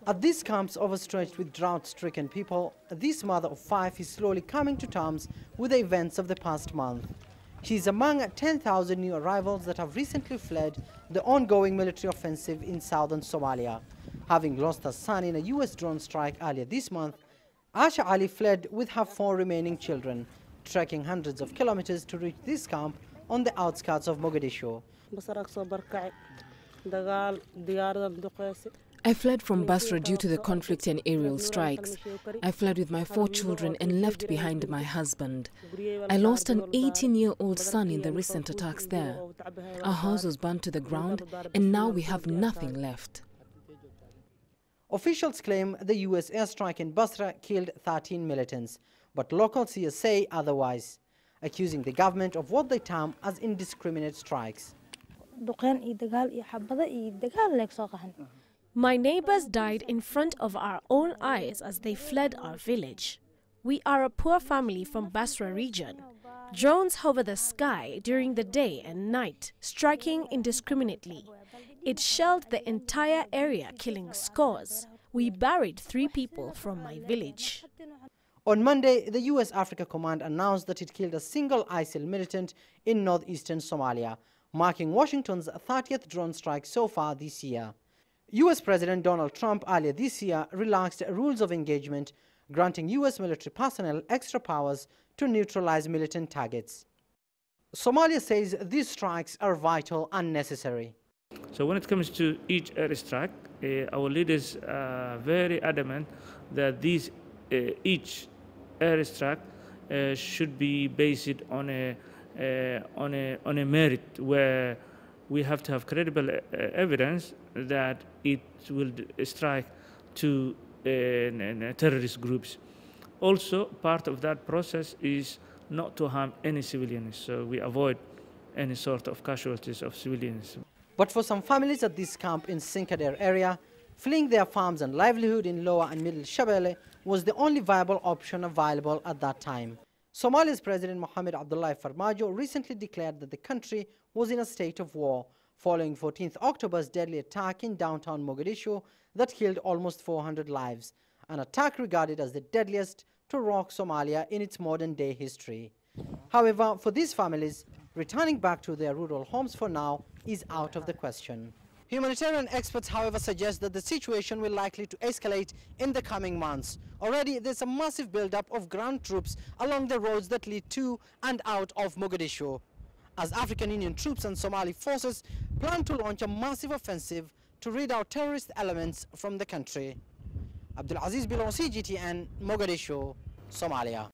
At these camps overstretched with drought-stricken people, this mother of 5 is slowly coming to terms with the events of the past month. She is among 10,000 new arrivals that have recently fled the ongoing military offensive in southern Somalia. Having lost her son in a U.S. drone strike earlier this month, Asha Ali fled with her 4 remaining children, trekking hundreds of kilometers to reach this camp on the outskirts of Mogadishu. I fled from Basra due to the conflict and aerial strikes. I fled with my 4 children and left behind my husband. I lost an 18-year-old son in the recent attacks there. Our house was burned to the ground and now we have nothing left. Officials claim the U.S. airstrike in Basra killed 13 militants, but locals here say otherwise, accusing the government of what they term as indiscriminate strikes. My neighbors died in front of our own eyes as they fled our village. We are a poor family from Basra region. Drones hover the sky during the day and night, striking indiscriminately. It shelled the entire area, killing scores. We buried 3 people from my village. On Monday, the U.S. Africa Command announced that it killed a single ISIL militant in northeastern Somalia, marking Washington's 30th drone strike so far this year. U.S. President Donald Trump earlier this year relaxed rules of engagement, granting U.S. military personnel extra powers to neutralize militant targets. Somalia says these strikes are vital and necessary. So when it comes to each airstrike, our leaders are very adamant that each airstrike should be based on a merit where we have to have credible evidence that it will strike to terrorist groups. Also, part of that process is not to harm any civilians, so we avoid any sort of casualties of civilians. But for some families at this camp in Sinkader area, fleeing their farms and livelihood in Lower and Middle Shabelle was the only viable option available at that time. Somalia's President Mohamed Abdulaziz recently declared that the country was in a state of war, following 14th October's deadly attack in downtown Mogadishu that killed almost 400 lives, an attack regarded as the deadliest to rock Somalia in its modern-day history. However, for these families, returning back to their rural homes for now is out of the question. Humanitarian experts, however, suggest that the situation will likely to escalate in the coming months. Already, there's a massive buildup of ground troops along the roads that lead to and out of Mogadishu, as African Union troops and Somali forces plan to launch a massive offensive to rid out terrorist elements from the country. Abdulaziz, Billow, CGTN, Mogadishu, Somalia.